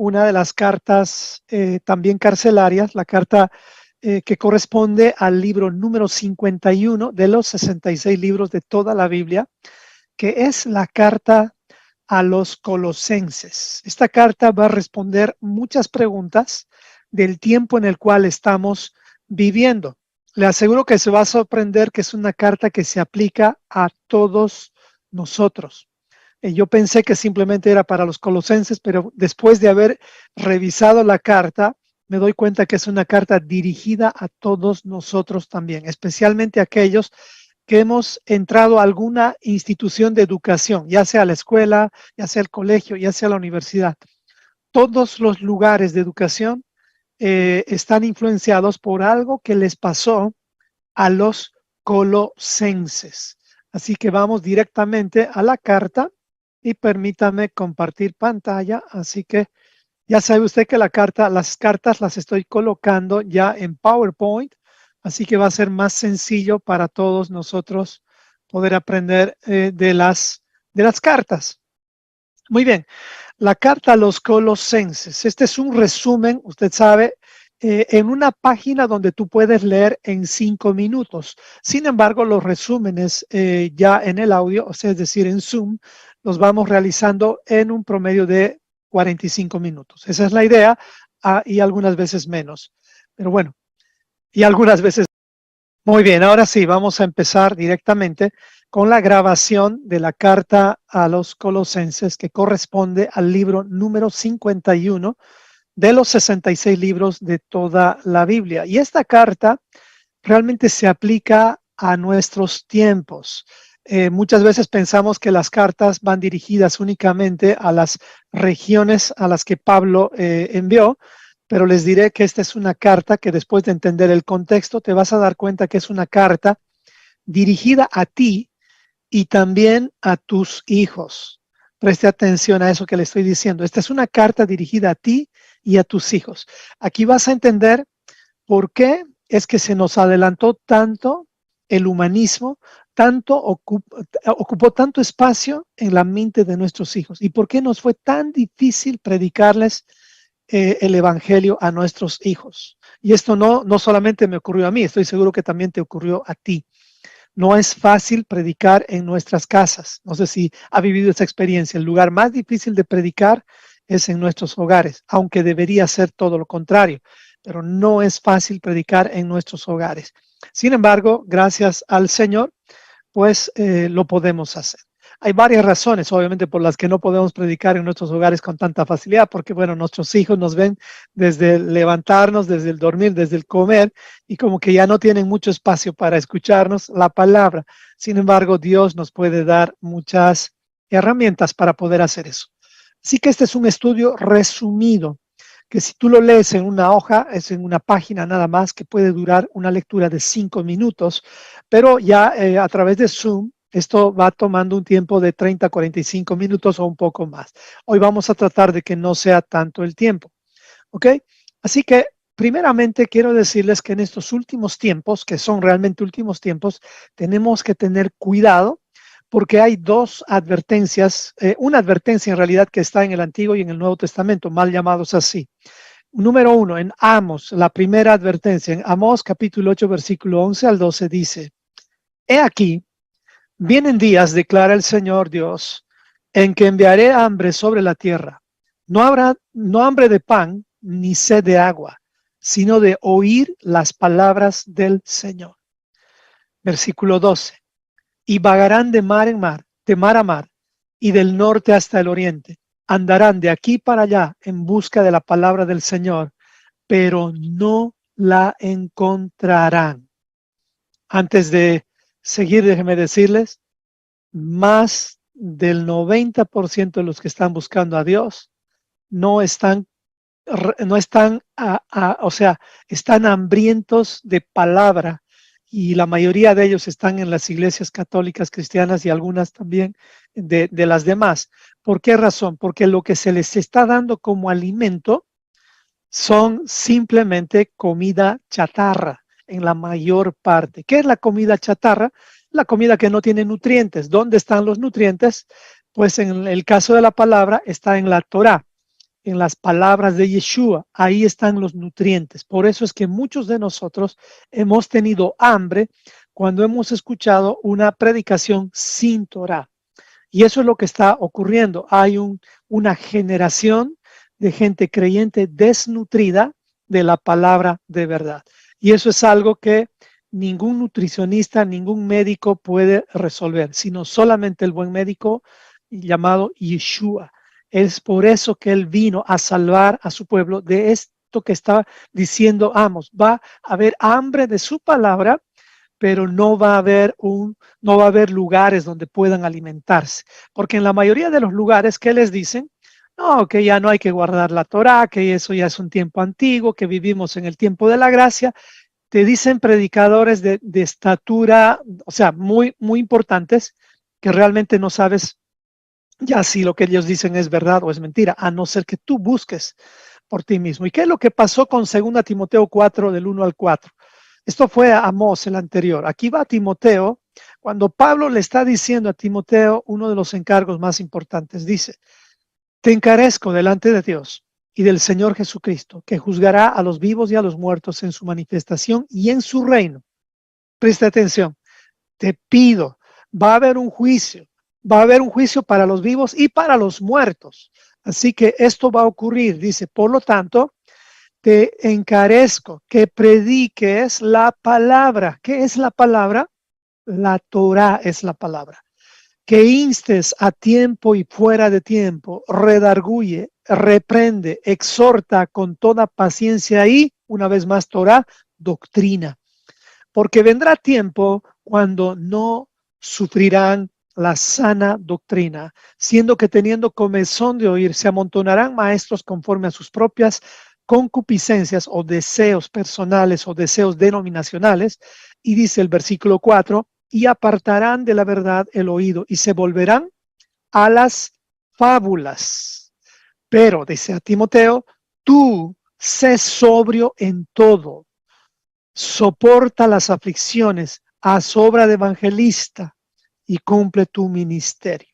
una de las cartas también carcelarias, la carta que corresponde al libro número 51 de los 66 libros de toda la Biblia, que es la carta a los Colosenses. Esta carta va a responder muchas preguntas del tiempo en el cual estamos viviendo. Le aseguro que se va a sorprender que es una carta que se aplica a todos nosotros. Yo pensé que simplemente era para los colosenses, pero después de haber revisado la carta, me doy cuenta que es una carta dirigida a todos nosotros también, especialmente a aquellos que hemos entrado a alguna institución de educación, ya sea la escuela, ya sea el colegio, ya sea la universidad. Todos los lugares de educación están influenciados por algo que les pasó a los colosenses. Así que vamos directamente a la carta y permítame compartir pantalla. Así que ya sabe usted que las cartas las estoy colocando ya en PowerPoint, así que va a ser más sencillo para todos nosotros poder aprender de las cartas. Muy bien, la carta a los Colosenses. Este es un resumen, usted sabe, en una página donde tú puedes leer en 5 minutos. Sin embargo, los resúmenes ya en el audio, o sea, es decir, en Zoom, los vamos realizando en un promedio de 45 minutos. Esa es la idea, y algunas veces menos. Pero bueno, y algunas veces. Muy bien, ahora sí, vamos a empezar directamente con la grabación de la carta a los Colosenses, que corresponde al libro número 51 de los 66 libros de toda la Biblia. Y esta carta realmente se aplica a nuestros tiempos. Muchas veces pensamos que las cartas van dirigidas únicamente a las regiones a las que Pablo envió, pero les diré que esta es una carta que, después de entender el contexto, te vas a dar cuenta que es una carta dirigida a ti y también a tus hijos. Preste atención a eso que le estoy diciendo. Esta es una carta dirigida a ti y a tus hijos. Aquí vas a entender por qué es que se nos adelantó tanto el humanismo, ocupó tanto espacio en la mente de nuestros hijos, y por qué nos fue tan difícil predicarles el evangelio a nuestros hijos. Y esto no solamente me ocurrió a mí, estoy seguro que también te ocurrió a ti. No es fácil predicar en nuestras casas. No sé si ha vivido esa experiencia. El lugar más difícil de predicar es en nuestros hogares, aunque debería ser todo lo contrario, pero no es fácil predicar en nuestros hogares. Sin embargo, gracias al Señor, pues lo podemos hacer. Hay varias razones, obviamente, por las que no podemos predicar en nuestros hogares con tanta facilidad, porque, bueno, nuestros hijos nos ven desde el levantarnos, desde el dormir, desde el comer, y como que ya no tienen mucho espacio para escucharnos la palabra. Sin embargo, Dios nos puede dar muchas herramientas para poder hacer eso. Así que este es un estudio resumido, que si tú lo lees en una hoja, es en una página nada más, que puede durar una lectura de 5 minutos, pero ya a través de Zoom, esto va tomando un tiempo de 30 a 45 minutos o un poco más. Hoy vamos a tratar de que no sea tanto el tiempo, ¿ok? Así que, primeramente, quiero decirles que en estos últimos tiempos, que son realmente últimos tiempos, tenemos que tener cuidado, porque hay dos advertencias, una advertencia en realidad que está en el Antiguo y en el Nuevo Testamento, mal llamados así. Número 1, en Amos, la primera advertencia, en Amos capítulo 8, versículo 11 al 12 dice: He aquí, vienen días, declara el Señor Dios, en que enviaré hambre sobre la tierra. No habrá hambre de pan ni sed de agua, sino de oír las palabras del Señor. Versículo 12. Y vagarán de mar en mar, de mar a mar, y del norte hasta el oriente. Andarán de aquí para allá en busca de la palabra del Señor, pero no la encontrarán. Antes de seguir, déjenme decirles, más del 90% de los que están buscando a Dios no están, o sea, están hambrientos de palabra, y la mayoría de ellos están en las iglesias católicas cristianas y algunas también de las demás. ¿Por qué razón? Porque lo que se les está dando como alimento son simplemente comida chatarra en la mayor parte. ¿Qué es la comida chatarra? La comida que no tiene nutrientes. ¿Dónde están los nutrientes? Pues en el caso de la palabra está en la Torá. en las palabras de Yeshua. Ahí están los nutrientes. Por eso es que muchos de nosotros hemos tenido hambre cuando hemos escuchado una predicación sin Torah. Y eso es lo que está ocurriendo. Hay una generación de gente creyente desnutrida de la palabra de verdad. Y eso es algo que ningún nutricionista, ningún médico puede resolver, sino solamente el buen médico llamado Yeshua. Es por eso que él vino a salvar a su pueblo de esto que está diciendo Amos. Va a haber hambre de su palabra, pero no va a haber lugares donde puedan alimentarse. Porque en la mayoría de los lugares, ¿qué les dicen? No, que ya no hay que guardar la Torá, que eso ya es un tiempo antiguo, que vivimos en el tiempo de la gracia. Te dicen predicadores de estatura, o sea, muy, muy importantes, que realmente no sabes ya si lo que ellos dicen es verdad o es mentira, a no ser que tú busques por ti mismo. ¿Y qué es lo que pasó con 2 Timoteo 4, del 1 al 4? Esto fue a Amós, el anterior. Aquí va Timoteo, cuando Pablo le está diciendo a Timoteo uno de los encargos más importantes. Dice, te encarezco delante de Dios y del Señor Jesucristo, que juzgará a los vivos y a los muertos en su manifestación y en su reino. Presta atención, te pido, va a haber un juicio para los vivos y para los muertos. Así que esto va a ocurrir, dice, por lo tanto, te encarezco que prediques la palabra. ¿Qué es la palabra? La Torá es la palabra. Que instes a tiempo y fuera de tiempo, redarguye, reprende, exhorta con toda paciencia y, una vez más, Torá, doctrina. Porque vendrá tiempo cuando no sufrirán la sana doctrina, siendo que teniendo comezón de oír, se amontonarán maestros conforme a sus propias concupiscencias o deseos personales o deseos denominacionales. Y dice el versículo 4, y apartarán de la verdad el oído y se volverán a las fábulas. Pero, dice a Timoteo, tú sé sobrio en todo, soporta las aflicciones, haz obra de evangelista y cumple tu ministerio.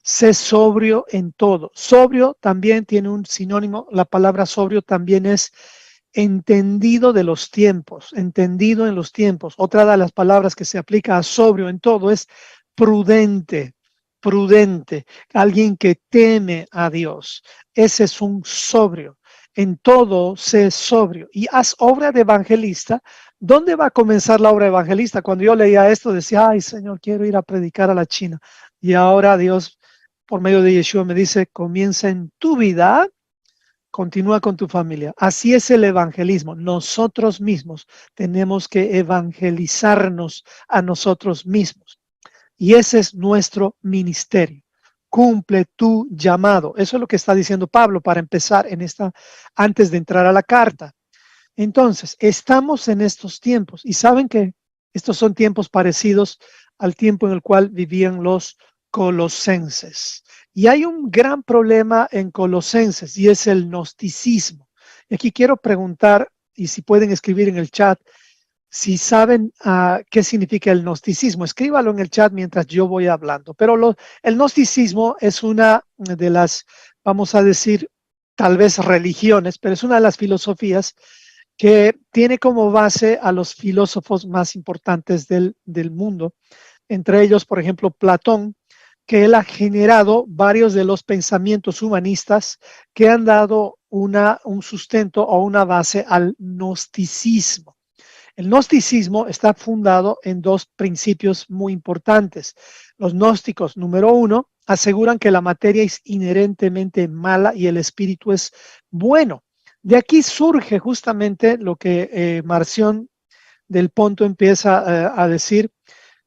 Sé sobrio en todo. Sobrio también tiene un sinónimo. La palabra sobrio también es entendido de los tiempos, entendido en los tiempos. Otra de las palabras que se aplica a sobrio en todo es prudente, prudente, alguien que teme a Dios. Ese es un sobrio. En todo sé sobrio y haz obra de evangelista. ¿Dónde va a comenzar la obra evangelista? Cuando yo leía esto decía, ay Señor, quiero ir a predicar a la China. Y ahora Dios, por medio de Yeshua, me dice, comienza en tu vida, continúa con tu familia. Así es el evangelismo. Nosotros mismos tenemos que evangelizarnos a nosotros mismos. Y ese es nuestro ministerio. Cumple tu llamado. Eso es lo que está diciendo Pablo para empezar antes de entrar a la carta. Entonces, estamos en estos tiempos y saben que estos son tiempos parecidos al tiempo en el cual vivían los colosenses. Y hay un gran problema en Colosenses y es el gnosticismo. Y aquí quiero preguntar, y si pueden escribir en el chat, si saben qué significa el gnosticismo. Escríbalo en el chat mientras yo voy hablando. Pero el gnosticismo es una de las, vamos a decir, tal vez religiones, pero es una de las filosofías que tiene como base a los filósofos más importantes del mundo. Entre ellos, por ejemplo, Platón, que él ha generado varios de los pensamientos humanistas que han dado un sustento o una base al gnosticismo. El gnosticismo está fundado en dos principios muy importantes. Los gnósticos, número uno, aseguran que la materia es inherentemente mala y el espíritu es bueno. De aquí surge justamente lo que Marción del Ponto empieza a decir,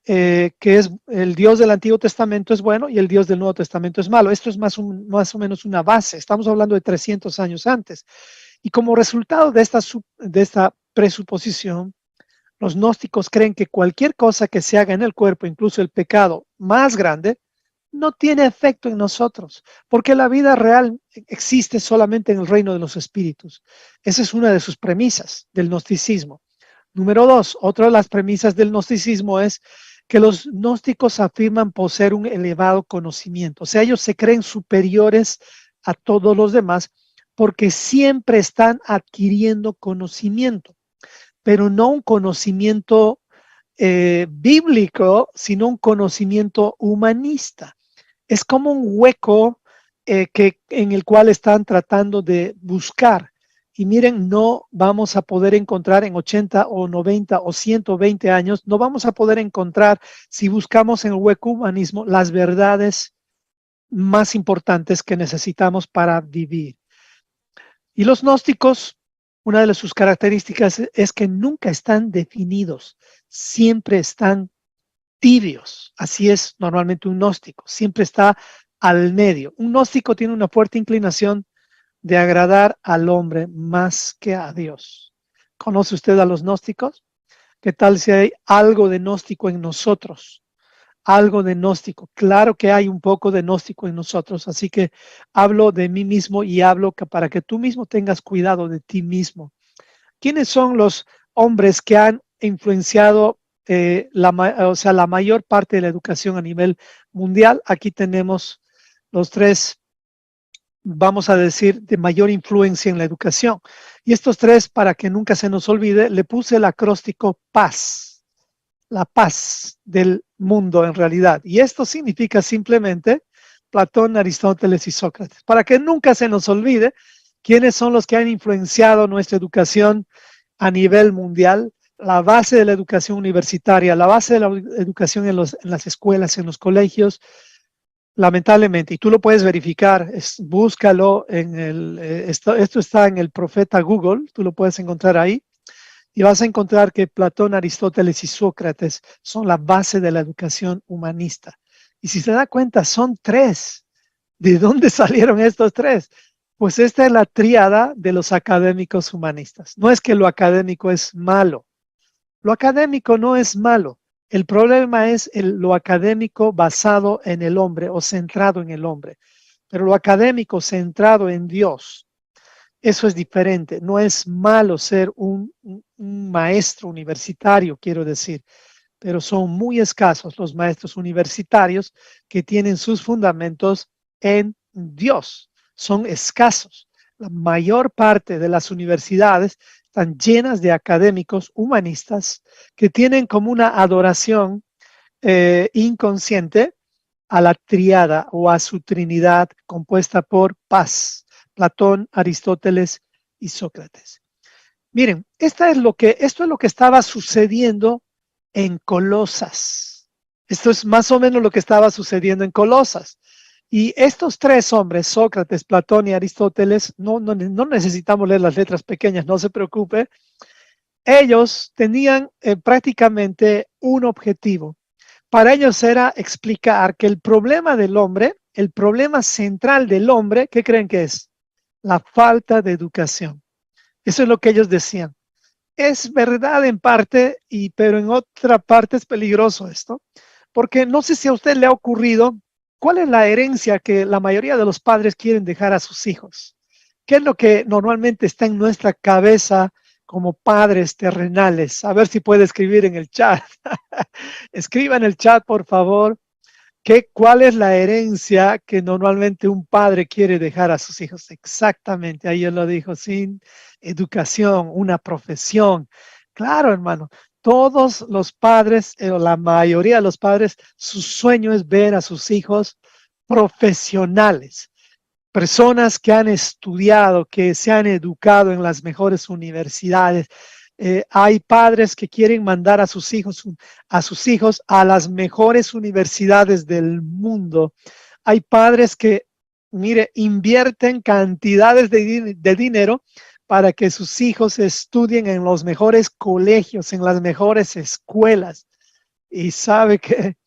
que es el Dios del Antiguo Testamento es bueno y el Dios del Nuevo Testamento es malo. Esto es más o menos una base. Estamos hablando de 300 años antes. Y como resultado de esta presuposición, los gnósticos creen que cualquier cosa que se haga en el cuerpo, incluso el pecado más grande, no tiene efecto en nosotros, porque la vida real existe solamente en el reino de los espíritus. Esa es una de sus premisas del gnosticismo. Número dos, otra de las premisas del gnosticismo es que los gnósticos afirman poseer un elevado conocimiento. O sea, ellos se creen superiores a todos los demás porque siempre están adquiriendo conocimiento, pero no un conocimiento bíblico, sino un conocimiento humanista. Es como un hueco en el cual están tratando de buscar. Y miren, no vamos a poder encontrar en 80 o 90 o 120 años, no vamos a poder encontrar, si buscamos en el hueco humanismo, las verdades más importantes que necesitamos para vivir. Y los gnósticos, una de sus características es que nunca están definidos, siempre están tibios. Así es normalmente un gnóstico, siempre está al medio. Un gnóstico tiene una fuerte inclinación de agradar al hombre más que a Dios. ¿Conoce usted a los gnósticos? ¿Qué tal si hay algo de gnóstico en nosotros? Algo de gnóstico. Claro que hay un poco de gnóstico en nosotros, así que hablo de mí mismo y hablo para que tú mismo tengas cuidado de ti mismo. ¿Quiénes son los hombres que han influenciado la mayor parte de la educación a nivel mundial? Aquí tenemos los tres, vamos a decir, de mayor influencia en la educación. Y estos tres, para que nunca se nos olvide, le puse el acróstico PAZ, la paz del mundo en realidad. Y esto significa simplemente Platón, Aristóteles y Sócrates. Para que nunca se nos olvide quiénes son los que han influenciado nuestra educación a nivel mundial, la base de la educación universitaria, la base de la educación en las escuelas, en los colegios, lamentablemente, y tú lo puedes verificar, búscalo esto está en el profeta Google, tú lo puedes encontrar ahí, y vas a encontrar que Platón, Aristóteles y Sócrates son la base de la educación humanista. Y si se da cuenta, son tres. ¿De dónde salieron estos tres? Pues esta es la tríada de los académicos humanistas. No es que lo académico es malo. Lo académico no es malo. El problema es lo académico basado en el hombre o centrado en el hombre. Pero lo académico centrado en Dios, eso es diferente. No es malo ser un maestro universitario, quiero decir, pero son muy escasos los maestros universitarios que tienen sus fundamentos en Dios. Son escasos. La mayor parte de las universidades están llenas de académicos humanistas que tienen como una adoración inconsciente a la triada o a su trinidad compuesta por paz, Platón, Aristóteles y Sócrates. Miren, esto es lo que estaba sucediendo en Colosas. Esto es más o menos lo que estaba sucediendo en Colosas. Y estos tres hombres, Sócrates, Platón y Aristóteles, no necesitamos leer las letras pequeñas, no se preocupe. Ellos tenían prácticamente un objetivo. Para ellos era explicar que el problema del hombre, el problema central del hombre, ¿qué creen que es? La falta de educación. Eso es lo que ellos decían. Es verdad en parte, pero en otra parte es peligroso esto, porque no sé si a usted le ha ocurrido, ¿cuál es la herencia que la mayoría de los padres quieren dejar a sus hijos? ¿Qué es lo que normalmente está en nuestra cabeza como padres terrenales? A ver si puede escribir en el chat. Escriba en el chat, por favor. ¿Cuál es la herencia que normalmente un padre quiere dejar a sus hijos? Exactamente, ahí él lo dijo, sin educación, una profesión. Claro, hermano, todos los padres, o la mayoría de los padres, su sueño es ver a sus hijos profesionales, personas que han estudiado, que se han educado en las mejores universidades. Hay padres que quieren mandar a sus hijos a las mejores universidades del mundo. Hay padres que, mire, invierten cantidades de dinero para que sus hijos estudien en los mejores colegios, en las mejores escuelas. Y sabe que,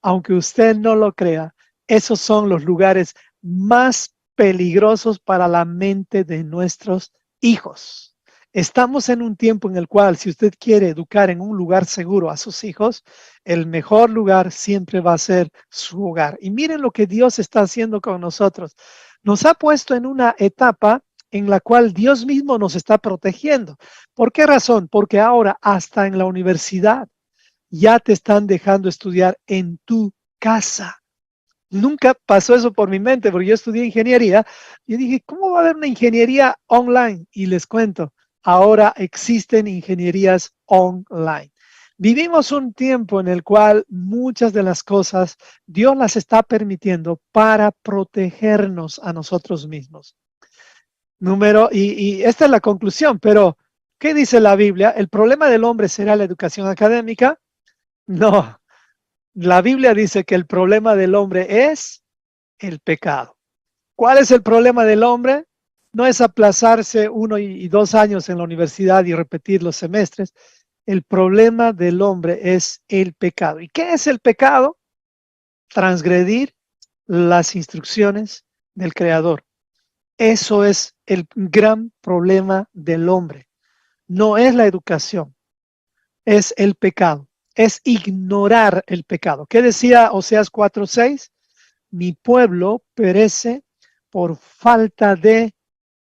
aunque usted no lo crea, esos son los lugares más peligrosos para la mente de nuestros hijos. Estamos en un tiempo en el cual, si usted quiere educar en un lugar seguro a sus hijos, el mejor lugar siempre va a ser su hogar. Y miren lo que Dios está haciendo con nosotros. Nos ha puesto en una etapa en la cual Dios mismo nos está protegiendo. ¿Por qué razón? Porque ahora hasta en la universidad ya te están dejando estudiar en tu casa. Nunca pasó eso por mi mente, porque yo estudié ingeniería. Yo dije, ¿cómo va a haber una ingeniería online? Y les cuento, ahora existen ingenierías online. Vivimos un tiempo en el cual muchas de las cosas Dios las está permitiendo para protegernos a nosotros mismos. Y esta es la conclusión, pero ¿qué dice la Biblia? ¿El problema del hombre será la educación académica? No, la Biblia dice que el problema del hombre es el pecado. ¿Cuál es el problema del hombre? No es aplazarse 1 y 2 años en la universidad y repetir los semestres. El problema del hombre es el pecado. ¿Y qué es el pecado? Transgredir las instrucciones del Creador. Eso es el gran problema del hombre. No es la educación, es el pecado, es ignorar el pecado. ¿Qué decía Oseas 4:6? Mi pueblo perece por falta de,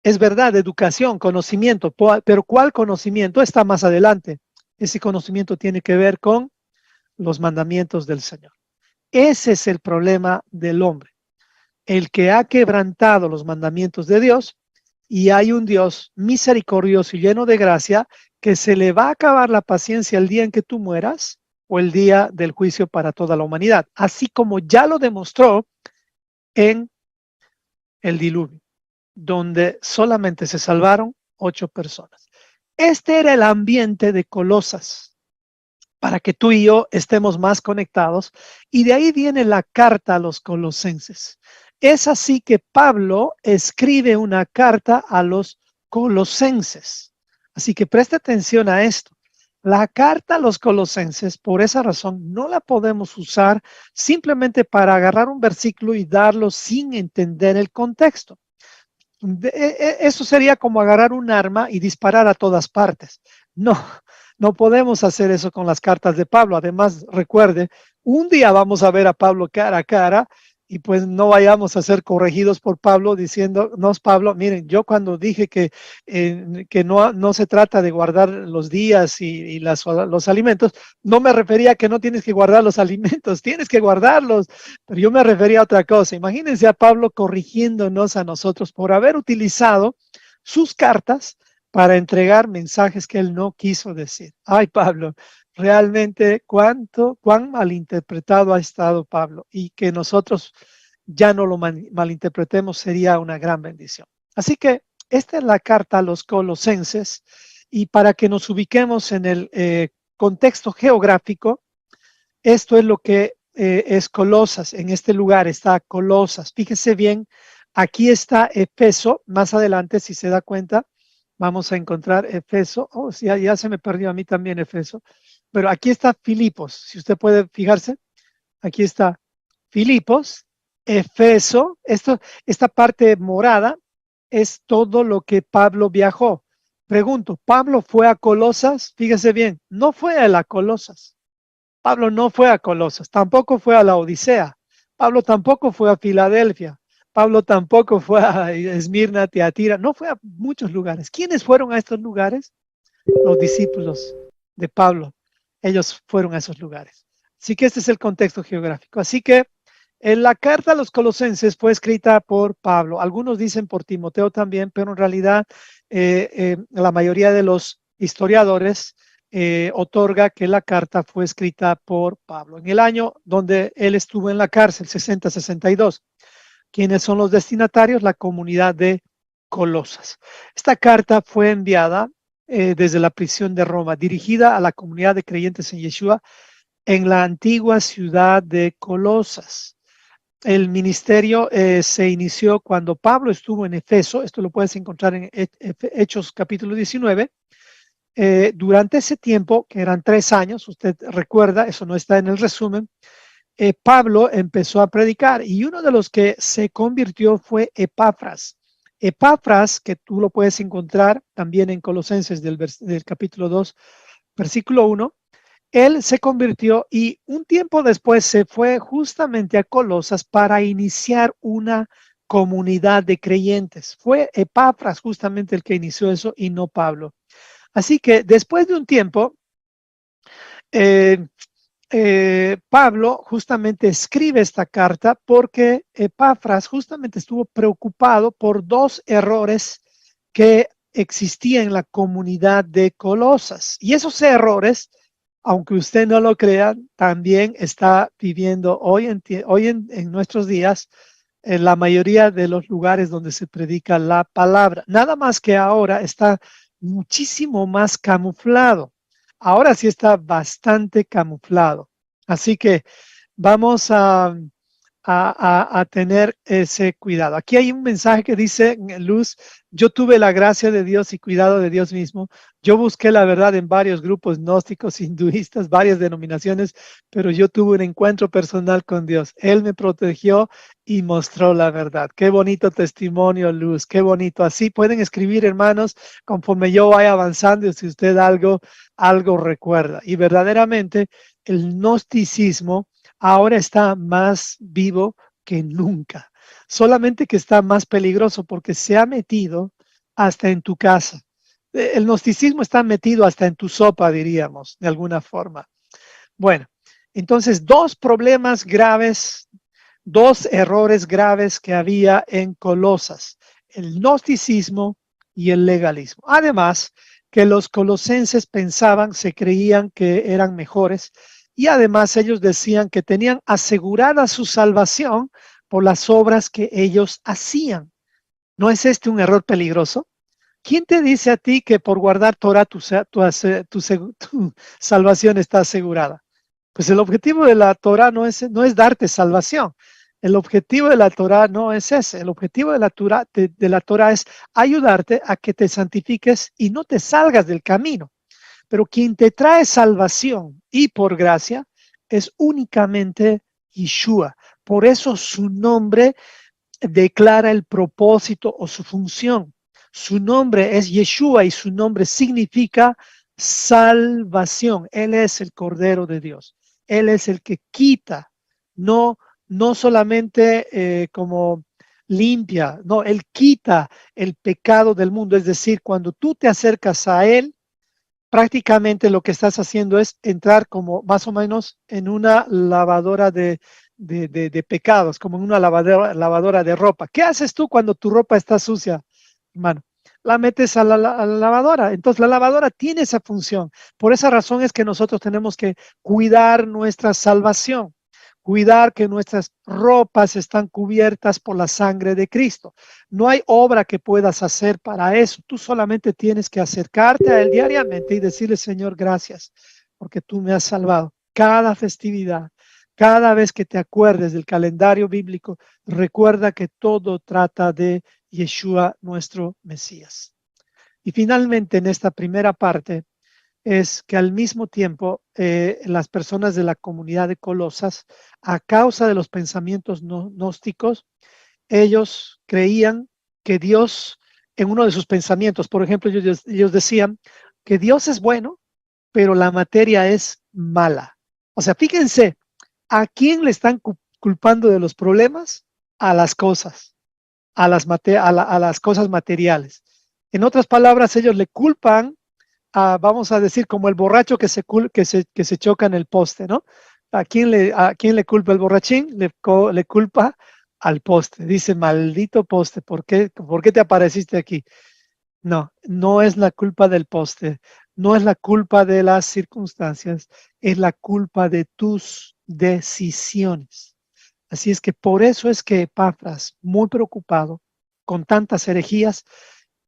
es verdad, de educación, conocimiento, pero ¿cuál conocimiento? Está más adelante. Ese conocimiento tiene que ver con los mandamientos del Señor. Ese es el problema del hombre, el que ha quebrantado los mandamientos de Dios, y hay un Dios misericordioso y lleno de gracia que se le va a acabar la paciencia el día en que tú mueras o el día del juicio para toda la humanidad, así como ya lo demostró en el diluvio, donde solamente se salvaron 8 personas. Este era el ambiente de Colosas, para que tú y yo estemos más conectados, y de ahí viene la carta a los colosenses. Es así que Pablo escribe una carta a los colosenses. Así que preste atención a esto. La carta a los colosenses, por esa razón, no la podemos usar simplemente para agarrar un versículo y darlo sin entender el contexto. Eso sería como agarrar un arma y disparar a todas partes. No, no podemos hacer eso con las cartas de Pablo. Además, recuerde, un día vamos a ver a Pablo cara a cara y pues no vayamos a ser corregidos por Pablo diciendo, no, Pablo, miren, yo cuando dije que no se trata de guardar los días y los alimentos, no me refería a que no tienes que guardar los alimentos, tienes que guardarlos, pero yo me refería a otra cosa. Imagínense a Pablo corrigiéndonos a nosotros por haber utilizado sus cartas para entregar mensajes que él no quiso decir. Ay, Pablo, realmente cuán malinterpretado ha estado Pablo, y que nosotros ya no lo malinterpretemos sería una gran bendición. Así que esta es la carta a los colosenses, y para que nos ubiquemos en el contexto geográfico, esto es lo que es Colosas. En este lugar está Colosas. Fíjese bien, aquí está Efeso. Más adelante, si se da cuenta, vamos a encontrar Efeso. Oh, sí, ya se me perdió a mí también Efeso. Pero aquí está Filipos. Si usted puede fijarse, aquí está Filipos, Efeso. Esta parte morada es todo lo que Pablo viajó. Pregunto, ¿Pablo fue a Colosas? Fíjese bien, no fue a la Colosas. Pablo no fue a Colosas, tampoco fue a la Odisea. Pablo tampoco fue a Filadelfia. Pablo tampoco fue a Esmirna, Teatira. No fue a muchos lugares. ¿Quiénes fueron a estos lugares? Los discípulos de Pablo. Ellos fueron a esos lugares. Así que este es el contexto geográfico. Así que en la carta a los colosenses fue escrita por Pablo. Algunos dicen por Timoteo también, pero en realidad la mayoría de los historiadores otorga que la carta fue escrita por Pablo en el año donde él estuvo en la cárcel, 60-62. ¿Quiénes son los destinatarios? La comunidad de Colosas. Esta carta fue enviada desde la prisión de Roma, dirigida a la comunidad de creyentes en Yeshua en la antigua ciudad de Colosas. El ministerio se inició cuando Pablo estuvo en Efeso. Esto lo puedes encontrar en Hechos capítulo 19. Durante ese tiempo, que eran 3 años, usted recuerda, eso no está en el resumen, Pablo empezó a predicar, y uno de los que se convirtió fue Epafras. Epafras, que tú lo puedes encontrar también en Colosenses del capítulo 2, versículo 1, él se convirtió y un tiempo después se fue justamente a Colosas para iniciar una comunidad de creyentes. Fue Epafras justamente el que inició eso y no Pablo. Así que después de un tiempo, eh, Pablo justamente escribe esta carta porque Epafras justamente estuvo preocupado por dos errores que existían en la comunidad de Colosas. Y esos errores, aunque usted no lo crea, también está viviendo hoy en nuestros días en la mayoría de los lugares donde se predica la palabra. Nada más que ahora está muchísimo más camuflado. Ahora sí está bastante camuflado. Así que vamos a tener ese cuidado. Aquí hay un mensaje que dice, Luz, yo tuve la gracia de Dios y cuidado de Dios mismo. Yo busqué la verdad en varios grupos gnósticos, hinduistas, varias denominaciones, pero yo tuve un encuentro personal con Dios. Él me protegió y mostró la verdad. Qué bonito testimonio, Luz, qué bonito. Así pueden escribir, hermanos, conforme yo vaya avanzando, si usted algo recuerda. Y verdaderamente el gnosticismo ahora está más vivo que nunca. Solamente que está más peligroso porque se ha metido hasta en tu casa. El gnosticismo está metido hasta en tu sopa, diríamos, de alguna forma. Bueno, entonces dos problemas graves, dos errores graves que había en Colosas, el gnosticismo y el legalismo. Además, que los colosenses pensaban, se creían que eran mejores y además ellos decían que tenían asegurada su salvación por las obras que ellos hacían. ¿No es este un error peligroso? ¿Quién te dice a ti que por guardar Torah tu salvación está asegurada? Pues el objetivo de la Torah no es darte salvación. El objetivo de la Torah no es ese. El objetivo de la Torah es ayudarte a que te santifiques y no te salgas del camino. Pero quien te trae salvación y por gracia es únicamente Yeshua. Por eso su nombre declara el propósito o su función. Su nombre es Yeshua y su nombre significa salvación. Él es el Cordero de Dios. Él es el que quita, no solamente como limpia, no, Él quita el pecado del mundo. Es decir, cuando tú te acercas a Él, prácticamente lo que estás haciendo es entrar como más o menos en una lavadora de pecados, como en una lavadora de ropa. ¿Qué haces tú cuando tu ropa está sucia, hermano? La metes a la lavadora. Entonces la lavadora tiene esa función. Por esa razón es que nosotros tenemos que cuidar nuestra salvación, cuidar que nuestras ropas están cubiertas por la sangre de Cristo. No hay obra que puedas hacer para eso. Tú solamente tienes que acercarte a Él diariamente y decirle, Señor, gracias, porque tú me has salvado. Cada festividad, cada vez que te acuerdes del calendario bíblico, recuerda que todo trata de Yeshua, nuestro Mesías. Y finalmente, en esta primera parte, es que al mismo tiempo las personas de la comunidad de Colosas, a causa de los pensamientos gnósticos, ellos creían que Dios, en uno de sus pensamientos, por ejemplo, ellos decían que Dios es bueno, pero la materia es mala. O sea, fíjense, ¿a quién le están culpando de los problemas? A las cosas, a las cosas materiales. En otras palabras, ellos le culpan vamos a decir, como el borracho que se choca en el poste, ¿no? ¿A quién le culpa el borrachín? Le culpa al poste. Dice, maldito poste, ¿por qué te apareciste aquí? No, no es la culpa del poste, no es la culpa de las circunstancias, es la culpa de tus decisiones. Así es que por eso es que Epafras, muy preocupado con tantas herejías,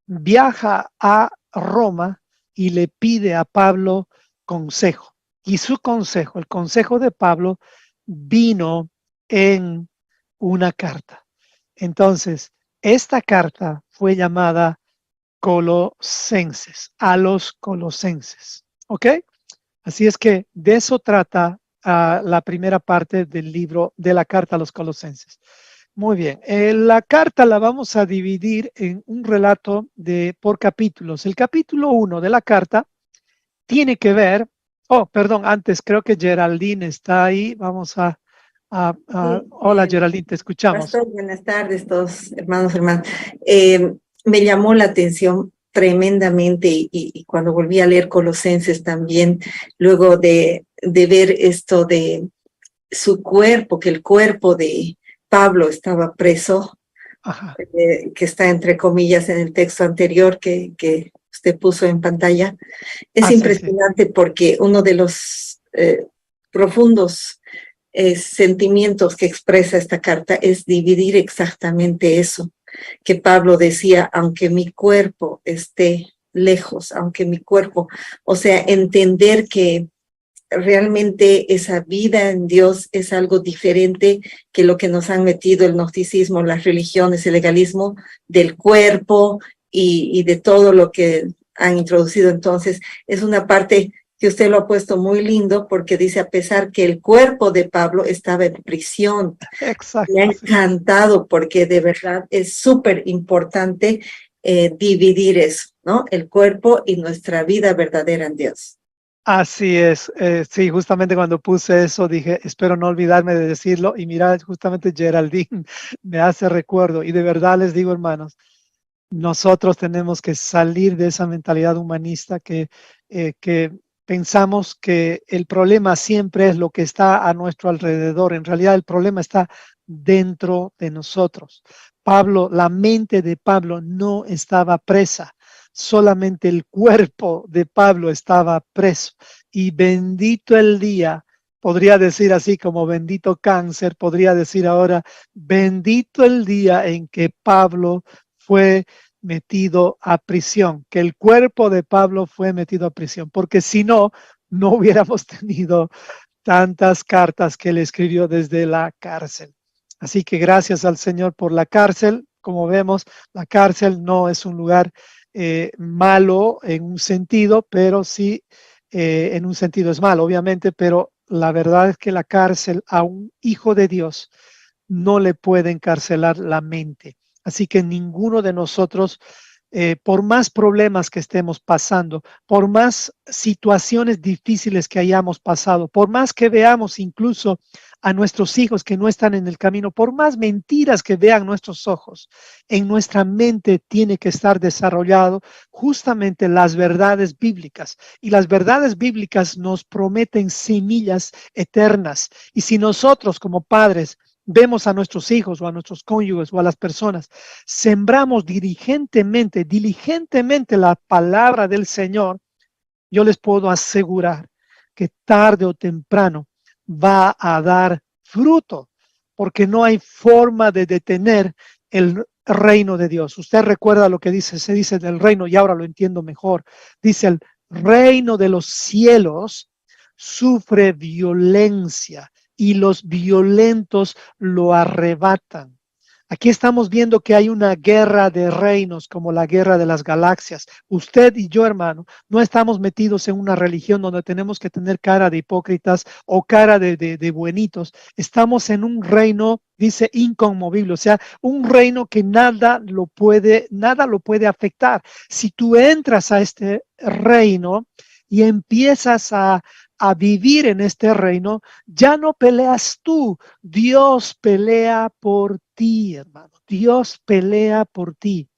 viaja a Roma y le pide a Pablo consejo. Y su consejo, el consejo de Pablo, vino en una carta. Entonces, esta carta fue llamada Colosenses, a los Colosenses. ¿Ok? Así es que de eso trata la primera parte del libro de la carta a los Colosenses. Muy bien, la carta la vamos a dividir en un relato por capítulos. El capítulo 1 de la carta tiene que ver, perdón, antes creo que Geraldine está ahí. Vamos Sí, hola Geraldine, te escuchamos. Pastor, buenas tardes, todos hermanos. Me llamó la atención tremendamente y cuando volví a leer Colosenses también, luego de de ver esto de su cuerpo, que el cuerpo de Pablo estaba preso, Ajá. que está entre comillas en el texto anterior que usted puso en pantalla. Es Ah, sí, sí. impresionante porque uno de los profundos sentimientos que expresa esta carta es dividir exactamente eso, que Pablo decía, aunque mi cuerpo esté lejos, aunque mi cuerpo, o sea, entender que realmente esa vida en Dios es algo diferente que lo que nos han metido el gnosticismo, las religiones, el legalismo del cuerpo y de todo lo que han introducido. Entonces, es una parte que usted lo ha puesto muy lindo porque dice, a pesar que el cuerpo de Pablo estaba en prisión, me ha Exacto, sí. encantado porque de verdad es súper importante dividir eso, ¿no? El cuerpo y nuestra vida verdadera en Dios. Así es. Sí, justamente cuando puse eso dije, espero no olvidarme de decirlo. Y mira, justamente Geraldine me hace recuerdo. Y de verdad les digo, hermanos, nosotros tenemos que salir de esa mentalidad humanista que pensamos que el problema siempre es lo que está a nuestro alrededor. En realidad el problema está dentro de nosotros. Pablo, la mente de Pablo no estaba presa, solamente el cuerpo de Pablo estaba preso. Y bendito el día, podría decir así como bendito cáncer, podría decir ahora, bendito el día en que Pablo fue metido a prisión, que el cuerpo de Pablo fue metido a prisión, porque si no, no hubiéramos tenido tantas cartas que él escribió desde la cárcel. Así que gracias al Señor por la cárcel. Como vemos, la cárcel no es un lugar malo en un sentido, pero sí en un sentido es malo, obviamente, pero la verdad es que la cárcel a un hijo de Dios no le puede encarcelar la mente. Así que ninguno de nosotros, por más problemas que estemos pasando, por más situaciones difíciles que hayamos pasado, por más que veamos incluso a nuestros hijos que no están en el camino, por más mentiras que vean nuestros ojos, en nuestra mente tiene que estar desarrollado justamente las verdades bíblicas. Y las verdades bíblicas nos prometen semillas eternas. Y si nosotros como padres vemos a nuestros hijos o a nuestros cónyuges o a las personas, sembramos diligentemente la palabra del Señor, yo les puedo asegurar que tarde o temprano va a dar fruto, porque no hay forma de detener el reino de Dios. Usted recuerda lo que dice, se dice del reino y ahora lo entiendo mejor. Dice el reino de los cielos sufre violencia y los violentos lo arrebatan. Aquí estamos viendo que hay una guerra de reinos como la guerra de las galaxias. Usted y yo, hermano, no estamos metidos en una religión donde tenemos que tener cara de hipócritas o cara de buenitos. Estamos en un reino, dice, inconmovible, o sea, un reino que nada lo puede afectar. Si tú entras a este reino y empiezas a vivir en este reino, ya no peleas tú, Dios pelea por ti, hermano. Dios pelea por ti.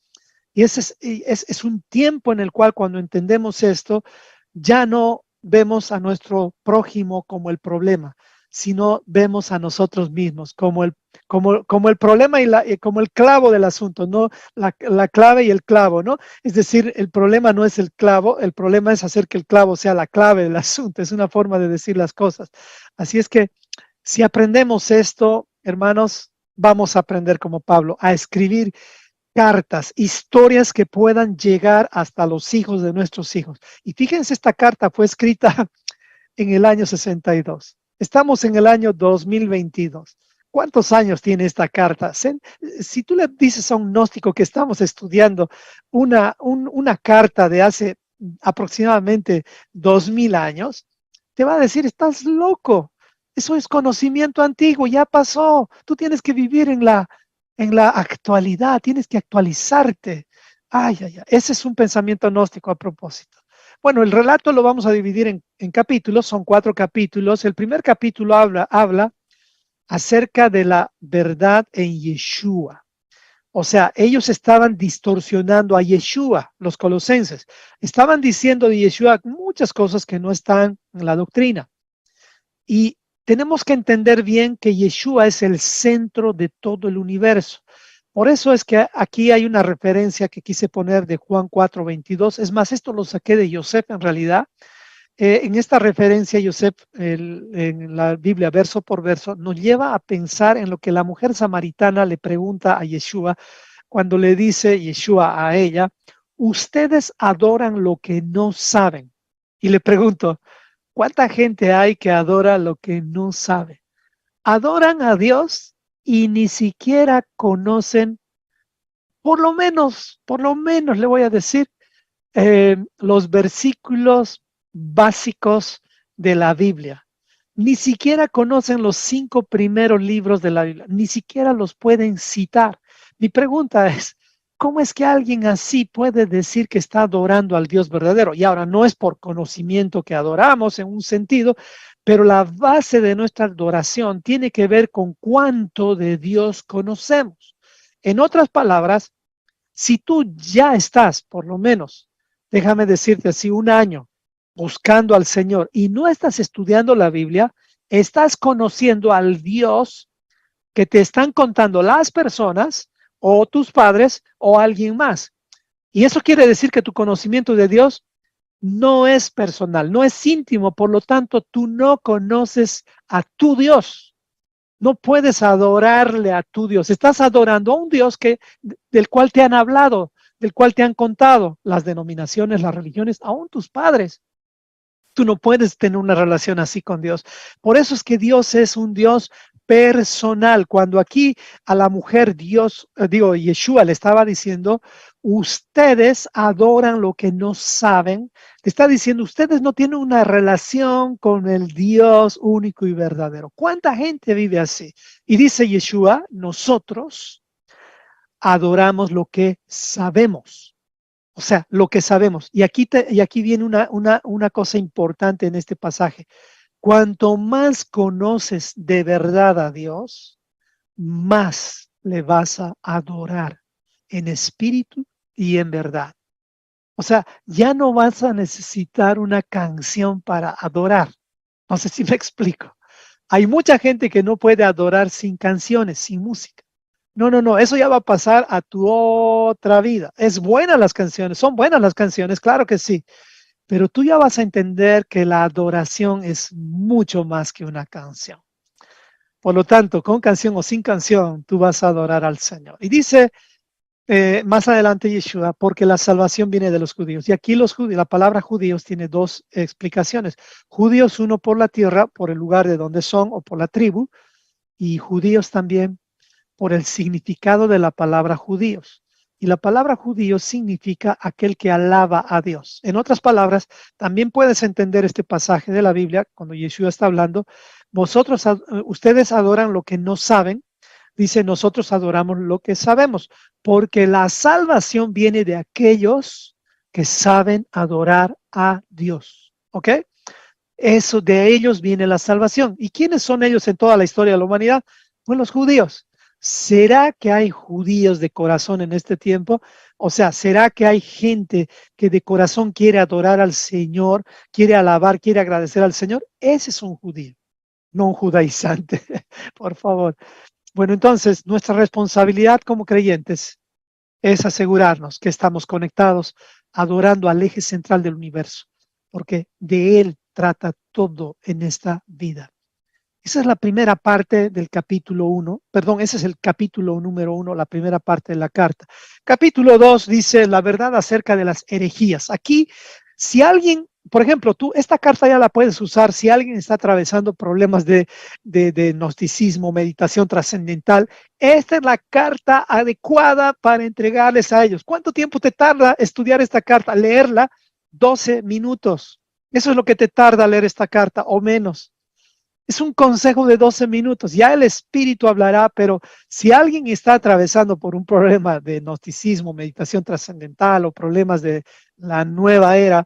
Y ese es un tiempo en el cual cuando entendemos esto, ya no vemos a nuestro prójimo como el problema, sino vemos a nosotros mismos como el problema y como el clavo del asunto, no la clave y el clavo, ¿no? Es decir, el problema no es el clavo, el problema es hacer que el clavo sea la clave del asunto, es una forma de decir las cosas. Así es que si aprendemos esto, hermanos, vamos a aprender como Pablo a escribir cartas, historias que puedan llegar hasta los hijos de nuestros hijos. Y fíjense, esta carta fue escrita en el año 62. Estamos en el año 2022. ¿Cuántos años tiene esta carta? Si tú le dices a un gnóstico que estamos estudiando una carta de hace aproximadamente 2000 años, te va a decir, estás loco. Eso es conocimiento antiguo, ya pasó. Tú tienes que vivir en la actualidad, tienes que actualizarte. Ay, ay, ay. Ese es un pensamiento gnóstico a propósito. Bueno, el relato lo vamos a dividir en capítulos, son 4 capítulos. El primer capítulo habla acerca de la verdad en Yeshua. O sea, ellos estaban distorsionando a Yeshua, los colosenses. Estaban diciendo de Yeshua muchas cosas que no están en la doctrina. Y tenemos que entender bien que Yeshua es el centro de todo el universo. Por eso es que aquí hay una referencia que quise poner de Juan 4:22. Es más, esto lo saqué de Yosef en realidad. En esta referencia, Yosef, en la Biblia, verso por verso, nos lleva a pensar en lo que la mujer samaritana le pregunta a Yeshua cuando le dice Yeshua a ella, ustedes adoran lo que no saben. Y le pregunto, ¿cuánta gente hay que adora lo que no sabe? Adoran a Dios y ni siquiera conocen, por lo menos le voy a decir, los versículos básicos de la Biblia. Ni siquiera conocen los 5 primeros libros de la Biblia, ni siquiera los pueden citar. Mi pregunta es, ¿cómo es que alguien así puede decir que está adorando al Dios verdadero? Y ahora no es por conocimiento que adoramos en un sentido, pero la base de nuestra adoración tiene que ver con cuánto de Dios conocemos. En otras palabras, si tú ya estás, por lo menos, déjame decirte así, un año buscando al Señor y no estás estudiando la Biblia, estás conociendo al Dios que te están contando las personas o tus padres o alguien más. Y eso quiere decir que tu conocimiento de Dios no es personal, no es íntimo, por lo tanto, tú no conoces a tu Dios. No puedes adorarle a tu Dios. Estás adorando a un Dios del cual te han hablado, del cual te han contado las denominaciones, las religiones, aún tus padres. Tú no puedes tener una relación así con Dios. Por eso es que Dios es un Dios personal. Cuando aquí a la mujer Yeshua le estaba diciendo, ustedes adoran lo que no saben. Le está diciendo, ustedes no tienen una relación con el Dios único y verdadero. ¿Cuánta gente vive así? Y dice Yeshua, nosotros adoramos lo que sabemos. O sea, lo que sabemos. Y aquí viene una cosa importante en este pasaje. Cuanto más conoces de verdad a Dios, más le vas a adorar en espíritu y en verdad. O sea, ya no vas a necesitar una canción para adorar. No sé si me explico. Hay mucha gente que no puede adorar sin canciones, sin música. No, no, no, eso ya va a pasar a tu otra vida. Es buenas las canciones, son buenas las canciones, claro que sí, pero tú ya vas a entender que la adoración es mucho más que una canción. Por lo tanto, con canción o sin canción, tú vas a adorar al Señor. Y dice más adelante Yeshua, porque la salvación viene de los judíos. Y aquí los judíos, la palabra judíos tiene dos explicaciones. Judíos, uno por la tierra, por el lugar de donde son o por la tribu, y judíos también por el significado de la palabra judíos. Y la palabra judío significa aquel que alaba a Dios. En otras palabras, también puedes entender este pasaje de la Biblia cuando Yeshua está hablando. Ustedes adoran lo que no saben. Dice, nosotros adoramos lo que sabemos, porque la salvación viene de aquellos que saben adorar a Dios. ¿Ok? Eso, de ellos viene la salvación. ¿Y quiénes son ellos en toda la historia de la humanidad? Pues los judíos. ¿Será que hay judíos de corazón en este tiempo? O sea, ¿será que hay gente que de corazón quiere adorar al Señor, quiere alabar, quiere agradecer al Señor? Ese es un judío, no un judaizante, por favor. Bueno, entonces, nuestra responsabilidad como creyentes es asegurarnos que estamos conectados, adorando al eje central del universo, porque de Él trata todo en esta vida. Esa es la primera parte del capítulo 1, perdón, ese es el capítulo número 1, la primera parte de la carta. Capítulo 2 dice la verdad acerca de las herejías. Aquí, si alguien, por ejemplo, tú esta carta ya la puedes usar si alguien está atravesando problemas de gnosticismo, meditación trascendental. Esta es la carta adecuada para entregarles a ellos. ¿Cuánto tiempo te tarda estudiar esta carta? Leerla 12 minutos. Eso es lo que te tarda leer esta carta o menos. Es un consejo de 12 minutos. Ya el espíritu hablará, pero si alguien está atravesando por un problema de gnosticismo, meditación trascendental o problemas de la nueva era,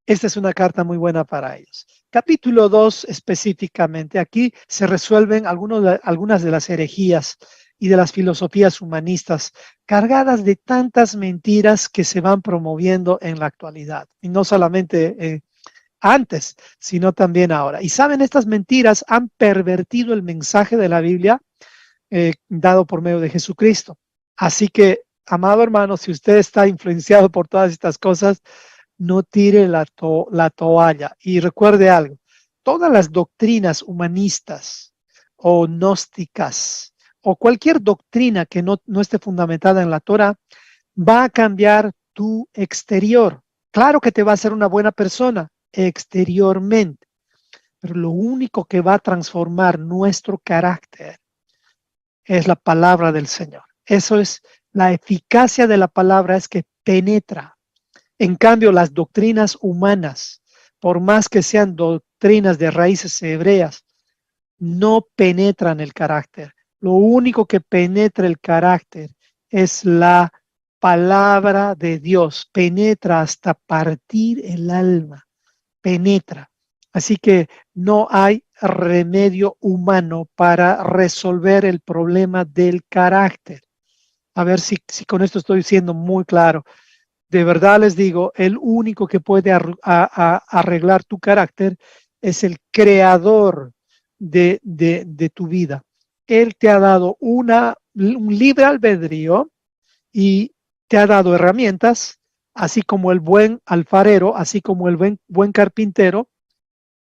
esta es una carta muy buena para ellos. Capítulo 2 específicamente. Aquí se resuelven algunas de las herejías y de las filosofías humanistas cargadas de tantas mentiras que se van promoviendo en la actualidad. Y no solamente antes, sino también ahora. Y saben, estas mentiras han pervertido el mensaje de la Biblia dado por medio de Jesucristo. Así que, amado hermano, si usted está influenciado por todas estas cosas, no tire la toalla. Y recuerde algo, todas las doctrinas humanistas o gnósticas o cualquier doctrina que no esté fundamentada en la Torah va a cambiar tu exterior. Claro que te va a hacer una buena persona exteriormente, pero lo único que va a transformar nuestro carácter es la palabra del Señor. Eso es la eficacia de la palabra, es que penetra. En cambio, las doctrinas humanas, por más que sean doctrinas de raíces hebreas, no penetran el carácter. Lo único que penetra el carácter es la palabra de Dios. Penetra hasta partir el alma. Penetra. Así que no hay remedio humano para resolver el problema del carácter. A ver si con esto estoy siendo muy claro. De verdad les digo, el único que puede arreglar tu carácter es el creador de tu vida. Él te ha dado un libre albedrío y te ha dado herramientas, así como el buen alfarero, así como el buen carpintero,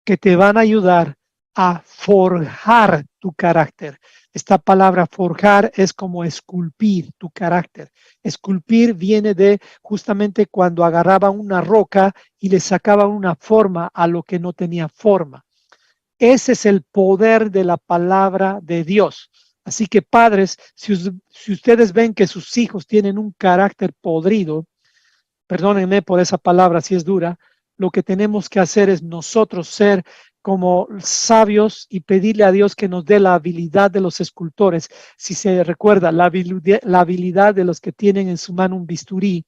que te van a ayudar a forjar tu carácter. Esta palabra forjar es como esculpir tu carácter. Esculpir viene de justamente cuando agarraban una roca y le sacaban una forma a lo que no tenía forma. Ese es el poder de la palabra de Dios. Así que padres, si ustedes ven que sus hijos tienen un carácter podrido, perdónenme por esa palabra si es dura, lo que tenemos que hacer es nosotros ser como sabios y pedirle a Dios que nos dé la habilidad de los escultores. Si se recuerda, la habilidad de los que tienen en su mano un bisturí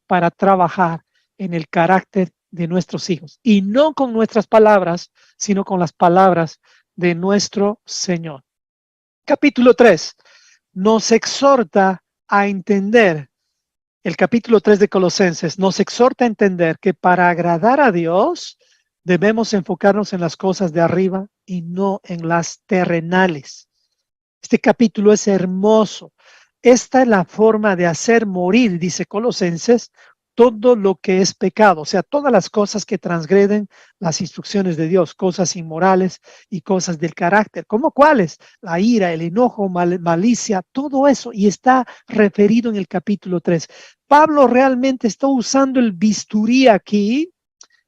para trabajar en el carácter de nuestros hijos. Y no con nuestras palabras, sino con las palabras de nuestro Señor. Capítulo 3 nos exhorta a entender. El capítulo 3 de Colosenses nos exhorta a entender que para agradar a Dios debemos enfocarnos en las cosas de arriba y no en las terrenales. Este capítulo es hermoso. Esta es la forma de hacer morir, dice Colosenses, todo lo que es pecado, o sea, todas las cosas que transgreden las instrucciones de Dios, cosas inmorales y cosas del carácter, como cuáles, la ira, el enojo, malicia, todo eso, y está referido en el capítulo 3. Pablo realmente está usando el bisturí aquí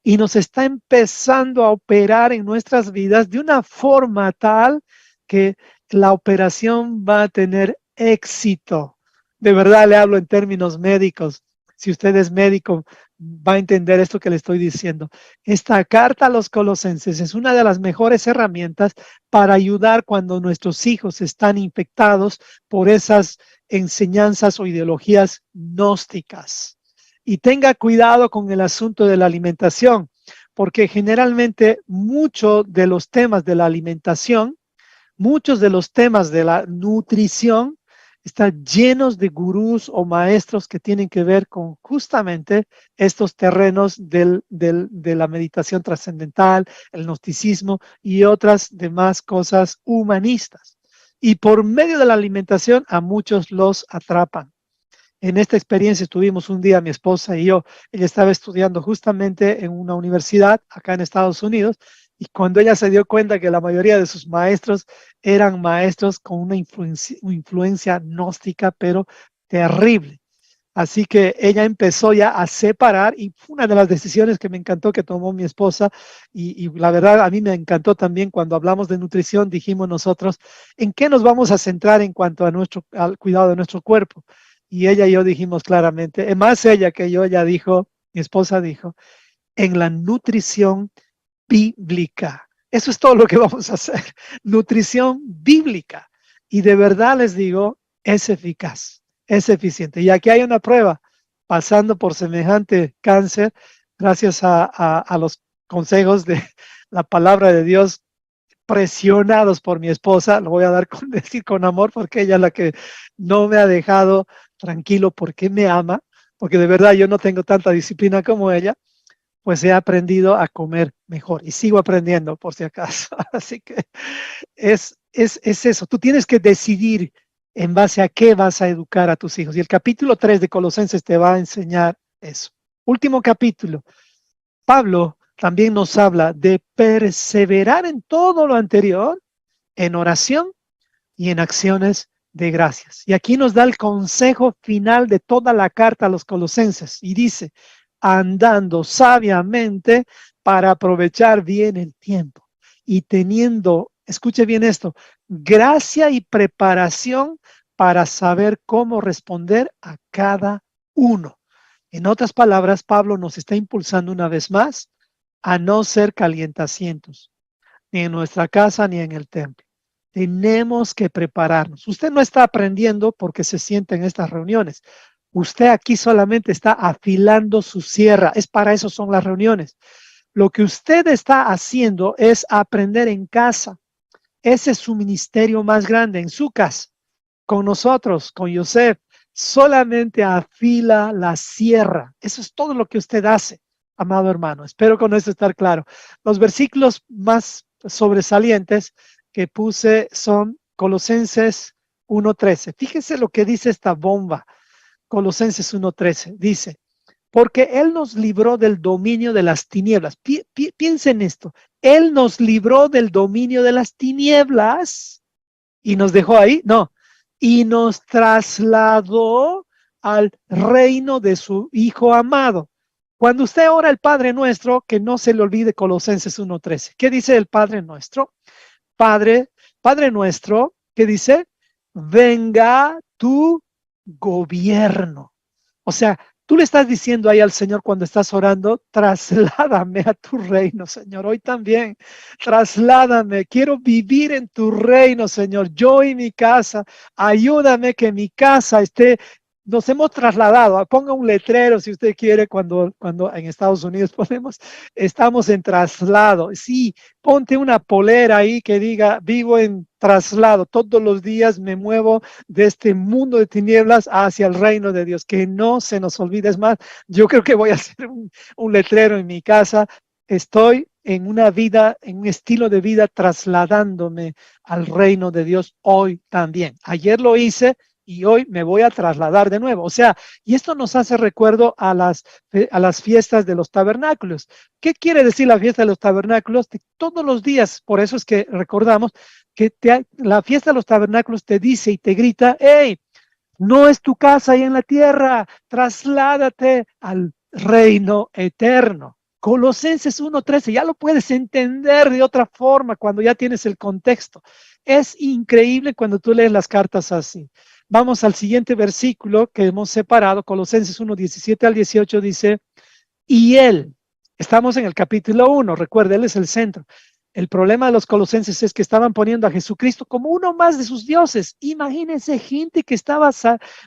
y nos está empezando a operar en nuestras vidas de una forma tal que la operación va a tener éxito. De verdad le hablo en términos médicos. Si usted es médico, va a entender esto que le estoy diciendo. Esta carta a los colosenses es una de las mejores herramientas para ayudar cuando nuestros hijos están infectados por esas enseñanzas o ideologías gnósticas. Y tenga cuidado con el asunto de la alimentación, porque generalmente muchos de los temas de la alimentación, muchos de los temas de la nutrición están llenos de gurús o maestros que tienen que ver con justamente estos terrenos de la meditación trascendental, el gnosticismo y otras demás cosas humanistas. Y por medio de la alimentación a muchos los atrapan. En esta experiencia estuvimos un día mi esposa y yo. Ella estaba estudiando justamente en una universidad acá en Estados Unidos y cuando ella se dio cuenta que la mayoría de sus maestros eran maestros con una influencia gnóstica, pero terrible. Así que ella empezó ya a separar y fue una de las decisiones que me encantó que tomó mi esposa y la verdad a mí me encantó también cuando hablamos de nutrición, dijimos nosotros, ¿en qué nos vamos a centrar en cuanto a al cuidado de nuestro cuerpo? Y ella y yo dijimos claramente, más ella que yo, ella dijo, mi esposa dijo, en la nutrición bíblica. Eso es todo lo que vamos a hacer, nutrición bíblica. Y de verdad les digo, es eficaz, es eficiente. Y aquí hay una prueba, pasando por semejante cáncer, gracias a los consejos de la palabra de Dios, presionados por mi esposa, lo voy a decir con amor, porque ella es la que no me ha dejado tranquilo porque me ama, porque de verdad yo no tengo tanta disciplina como ella, pues he aprendido a comer mejor y sigo aprendiendo por si acaso. Así que es eso. Tú tienes que decidir en base a qué vas a educar a tus hijos. Y el capítulo 3 de Colosenses te va a enseñar eso. Último capítulo. Pablo también nos habla de perseverar en todo lo anterior, en oración y en acciones de gracias. Y aquí nos da el consejo final de toda la carta a los colosenses y dice, andando sabiamente para aprovechar bien el tiempo y teniendo, escuche bien esto, gracia y preparación para saber cómo responder a cada uno. En otras palabras, Pablo nos está impulsando una vez más a no ser calientacientos, ni en nuestra casa ni en el templo. Tenemos que prepararnos. Usted no está aprendiendo porque se siente en estas reuniones. Usted aquí solamente está afilando su sierra. Es para eso son las reuniones. Lo que usted está haciendo es aprender en casa. Ese es su ministerio más grande, en su casa. Con nosotros, con Yosef, solamente afila la sierra. Eso es todo lo que usted hace, amado hermano. Espero con esto estar claro. Los versículos más sobresalientes que puse son Colosenses 1:13. Fíjense lo que dice esta bomba. Colosenses 1:13 dice, porque Él nos libró del dominio de las tinieblas. Piensen esto. Él nos libró del dominio de las tinieblas y nos dejó ahí. No, y nos trasladó al reino de su Hijo amado. Cuando usted ora el Padre Nuestro, que no se le olvide Colosenses 1:13. ¿Qué dice el Padre Nuestro? Padre Nuestro, ¿qué dice? Venga tu gobierno. O sea, tú le estás diciendo ahí al Señor cuando estás orando, trasládame a tu reino, Señor. Hoy también, trasládame. Quiero vivir en tu reino, Señor. Yo y mi casa, ayúdame que mi casa esté. Nos hemos trasladado. Ponga un letrero si usted quiere cuando en Estados Unidos ponemos, estamos en traslado. Sí, ponte una polera ahí que diga, vivo en traslado. Todos los días me muevo de este mundo de tinieblas hacia el reino de Dios. Que no se nos olvide. Es más, yo creo que voy a hacer un letrero en mi casa. Estoy en una vida, en un estilo de vida trasladándome al reino de Dios hoy también. Ayer lo hice y hoy me voy a trasladar de nuevo. O sea, y esto nos hace recuerdo a las fiestas de los tabernáculos. ¿Qué quiere decir la fiesta de los tabernáculos? Que todos los días, por eso es que recordamos que la fiesta de los tabernáculos te dice y te grita, hey, no es tu casa ahí en la tierra, trasládate al reino eterno. Colosenses 1:13, ya lo puedes entender de otra forma cuando ya tienes el contexto. Es increíble cuando tú lees las cartas así. Vamos al siguiente versículo que hemos separado, Colosenses 1:17 al 18 dice, y él, estamos en el capítulo 1, recuerda, él es el centro. El problema de los colosenses es que estaban poniendo a Jesucristo como uno más de sus dioses. Imagínense gente que estaba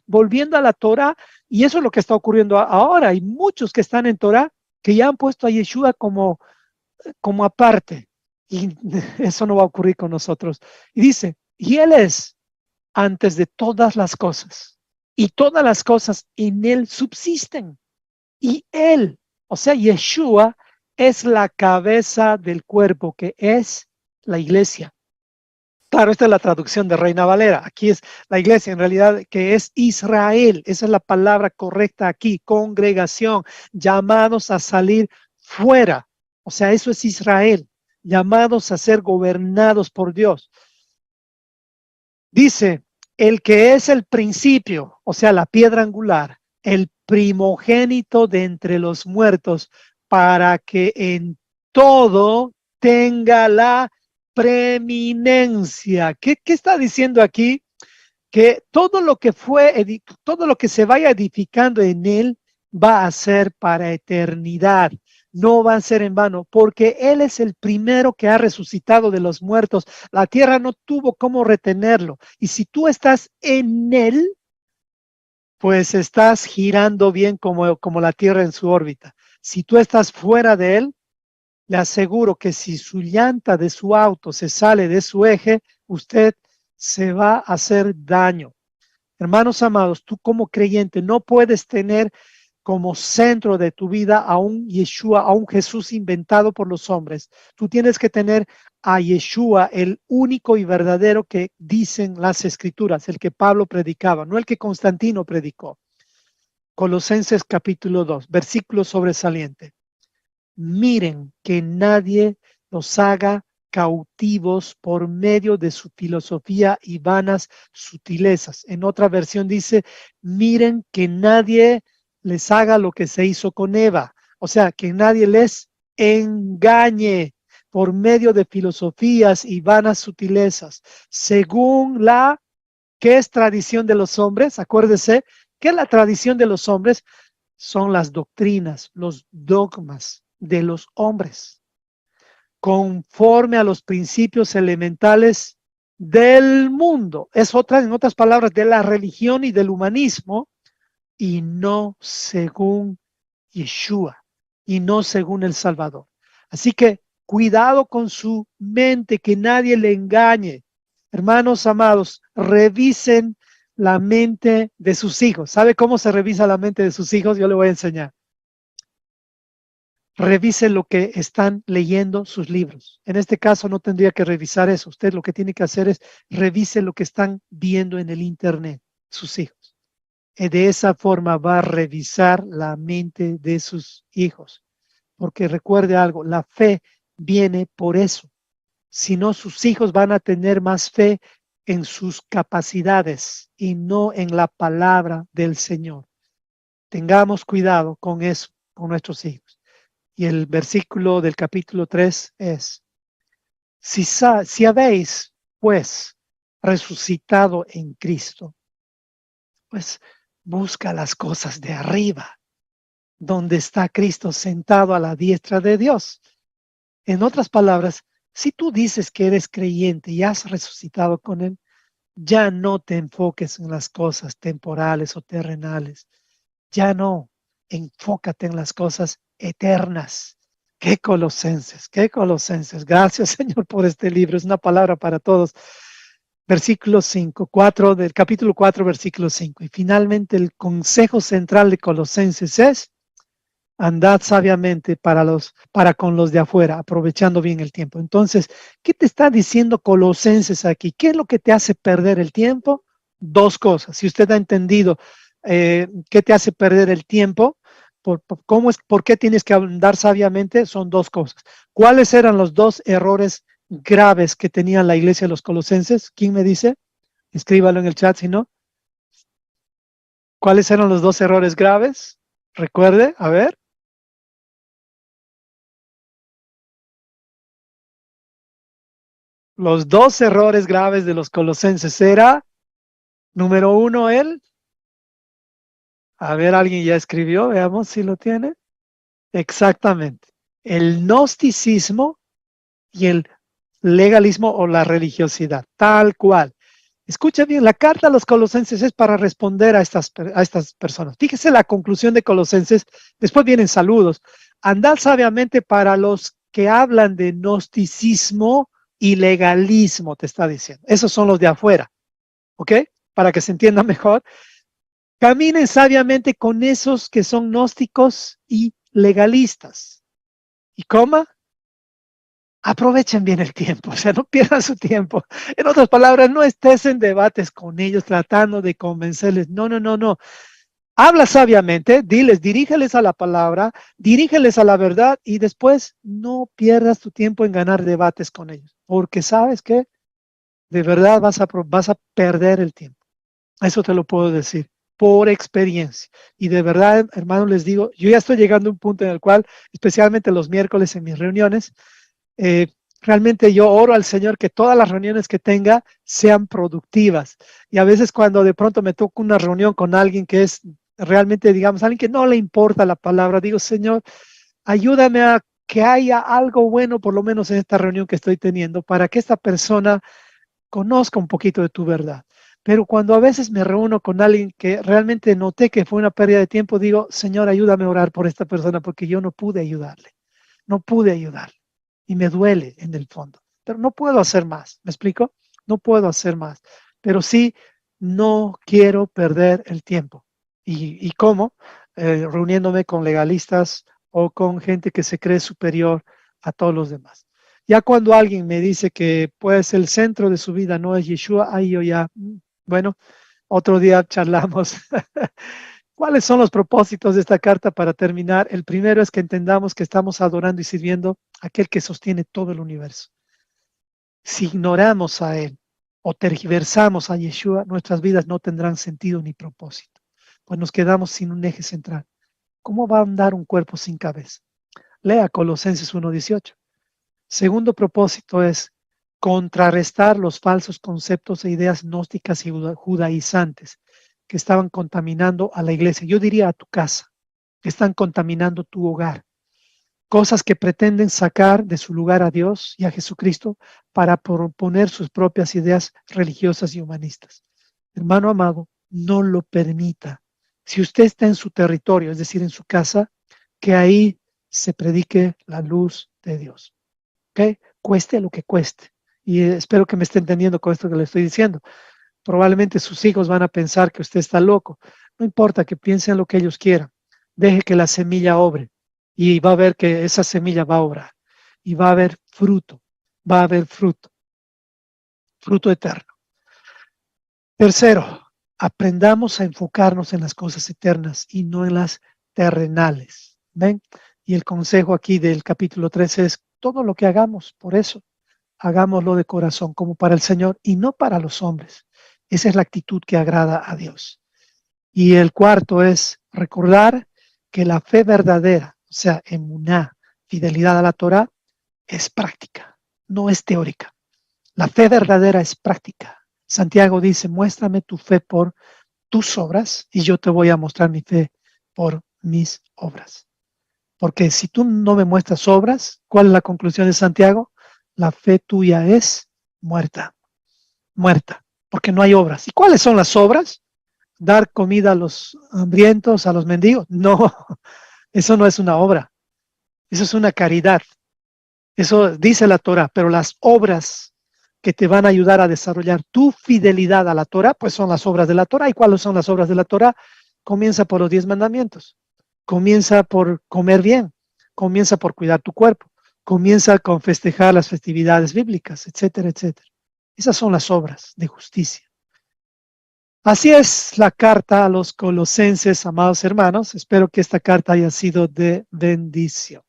volviendo a la Torah y eso es lo que está ocurriendo ahora. Hay muchos que están en Torah que ya han puesto a Yeshua como aparte y eso no va a ocurrir con nosotros. Y dice, y él es antes de todas las cosas y todas las cosas en él subsisten y él, o sea, Yeshua es la cabeza del cuerpo que es la iglesia. Claro, esta es la traducción de Reina Valera. Aquí es la iglesia, en realidad, que es Israel. Esa es la palabra correcta aquí, congregación, llamados a salir fuera. O sea, eso es Israel, llamados a ser gobernados por Dios. Dice, el que es el principio, o sea, la piedra angular, el primogénito de entre los muertos, para que en todo tenga la preeminencia. ¿Qué está diciendo aquí? Que todo lo que todo lo que se vaya edificando en él va a ser para eternidad. No va a ser en vano, porque Él es el primero que ha resucitado de los muertos. La tierra no tuvo cómo retenerlo. Y si tú estás en Él, pues estás girando bien como la tierra en su órbita. Si tú estás fuera de Él, le aseguro que si su llanta de su auto se sale de su eje, usted se va a hacer daño. Hermanos amados, tú como creyente no puedes tener como centro de tu vida a un Yeshua, a un Jesús inventado por los hombres. Tú tienes que tener a Yeshua, el único y verdadero que dicen las Escrituras, el que Pablo predicaba, no el que Constantino predicó. Colosenses capítulo 2, versículo sobresaliente. Miren que nadie los haga cautivos por medio de su filosofía y vanas sutilezas. En otra versión dice, miren que nadie les haga lo que se hizo con Eva. O sea, que nadie les engañe por medio de filosofías y vanas sutilezas, según la que es tradición de los hombres. Acuérdese que la tradición de los hombres son las doctrinas, los dogmas de los hombres, conforme a los principios elementales del mundo. Es otra, en otras palabras, de la religión y del humanismo, y no según Yeshua, y no según el Salvador. Así que cuidado con su mente, que nadie le engañe. Hermanos amados, revisen la mente de sus hijos. ¿Sabe cómo se revisa la mente de sus hijos? Yo le voy a enseñar. Revise lo que están leyendo sus libros. En este caso no tendría que revisar eso. Usted lo que tiene que hacer es revise lo que están viendo en el internet, sus hijos. Y de esa forma va a revisar la mente de sus hijos. Porque recuerde algo, la fe viene por eso. Si no, sus hijos van a tener más fe en sus capacidades y no en la palabra del Señor. Tengamos cuidado con eso, con nuestros hijos. Y el versículo del capítulo 3 es, si habéis, pues, resucitado en Cristo, pues busca las cosas de arriba, donde está Cristo sentado a la diestra de Dios. En otras palabras, si tú dices que eres creyente y has resucitado con Él, ya no te enfoques en las cosas temporales o terrenales. Ya no, enfócate en las cosas eternas. Qué Colosenses, qué Colosenses. Gracias, Señor, por este libro. Es una palabra para todos. Versículo 5, 4 del capítulo 4, versículo 5. Y finalmente el consejo central de Colosenses es: andad sabiamente para con los de afuera, aprovechando bien el tiempo. Entonces, ¿qué te está diciendo Colosenses aquí? ¿Qué es lo que te hace perder el tiempo? Dos cosas. Si usted ha entendido qué te hace perder el tiempo, ¿por qué tienes que andar sabiamente? Son dos cosas. ¿Cuáles eran los dos errores graves que tenía la iglesia de los Colosenses? ¿Quién me dice? Escríbalo en el chat, si no. ¿Cuáles eran los dos errores graves? Recuerde, a ver. Los dos errores graves de los colosenses era, número uno, a ver, alguien ya escribió, veamos si lo tiene. Exactamente. El gnosticismo y el legalismo o la religiosidad, tal cual. Escucha bien, la carta a los colosenses es para responder a estas personas. Fíjese la conclusión de Colosenses, después vienen saludos. Andad sabiamente para los que hablan de gnosticismo y legalismo, te está diciendo. Esos son los de afuera, ¿ok? Para que se entienda mejor. Caminen sabiamente con esos que son gnósticos y legalistas. ¿Y cómo? Aprovechen bien el tiempo, o sea, no pierdan su tiempo. En otras palabras, no estés en debates con ellos tratando de convencerles. No, no, no, no. Habla sabiamente, diles, dirígeles a la palabra, dirígeles a la verdad y después no pierdas tu tiempo en ganar debates con ellos, porque sabes que de verdad vas a perder el tiempo. Eso te lo puedo decir por experiencia. Y de verdad, hermano, les digo, yo ya estoy llegando a un punto en el cual, especialmente los miércoles en mis reuniones, realmente yo oro al Señor que todas las reuniones que tenga sean productivas. Y a veces cuando de pronto me toca una reunión con alguien que es realmente, digamos, alguien que no le importa la palabra, digo, Señor, ayúdame a que haya algo bueno, por lo menos en esta reunión que estoy teniendo, para que esta persona conozca un poquito de tu verdad. Pero cuando a veces me reúno con alguien que realmente noté que fue una pérdida de tiempo, digo, Señor, ayúdame a orar por esta persona porque yo no pude ayudarle. No pude ayudarle. Y me duele en el fondo. Pero no puedo hacer más. ¿Me explico? No puedo hacer más. Pero sí, no quiero perder el tiempo. ¿Y cómo? reuniéndome con legalistas o con gente que se cree superior a todos los demás. Ya cuando alguien me dice que pues el centro de su vida no es Yeshua, ahí yo ya, bueno, otro día charlamos. ¿Cuáles son los propósitos de esta carta para terminar? El primero es que entendamos que estamos adorando y sirviendo a aquel que sostiene todo el universo. Si ignoramos a Él o tergiversamos a Yeshua, nuestras vidas no tendrán sentido ni propósito, pues nos quedamos sin un eje central. ¿Cómo va a andar un cuerpo sin cabeza? Lea Colosenses 1:18. Segundo propósito es contrarrestar los falsos conceptos e ideas gnósticas y judaizantes que estaban contaminando a la iglesia. Yo diría a tu casa, que están contaminando tu hogar. Cosas que pretenden sacar de su lugar a Dios y a Jesucristo para proponer sus propias ideas religiosas y humanistas. Hermano amado, no lo permita. Si usted está en su territorio, es decir, en su casa, que ahí se predique la luz de Dios. ¿Ok? Cueste lo que cueste. Y espero que me esté entendiendo con esto que le estoy diciendo. Probablemente sus hijos van a pensar que usted está loco. No importa, que piensen lo que ellos quieran. Deje que la semilla obre y va a ver que esa semilla va a obrar y va a haber fruto, va a haber fruto, fruto eterno. Tercero, aprendamos a enfocarnos en las cosas eternas y no en las terrenales. ¿Ven? Y el consejo aquí del capítulo 13 es todo lo que hagamos, por eso, hagámoslo de corazón, como para el Señor y no para los hombres. Esa es la actitud que agrada a Dios. Y el cuarto es recordar que la fe verdadera, o sea, emuná, fidelidad a la Torah, es práctica, no es teórica. La fe verdadera es práctica. Santiago dice, muéstrame tu fe por tus obras y yo te voy a mostrar mi fe por mis obras. Porque si tú no me muestras obras, ¿cuál es la conclusión de Santiago? La fe tuya es muerta, muerta, porque no hay obras. ¿Y cuáles son las obras? Dar comida a los hambrientos, a los mendigos. No, eso no es una obra, eso es una caridad. Eso dice la Torah, pero las obras que te van a ayudar a desarrollar tu fidelidad a la Torah, pues son las obras de la Torah. ¿Y cuáles son las obras de la Torah? Comienza por los 10 mandamientos, comienza por comer bien, comienza por cuidar tu cuerpo, comienza con festejar las festividades bíblicas, etcétera, etcétera. Esas son las obras de justicia. Así es la carta a los colosenses, amados hermanos. Espero que esta carta haya sido de bendición.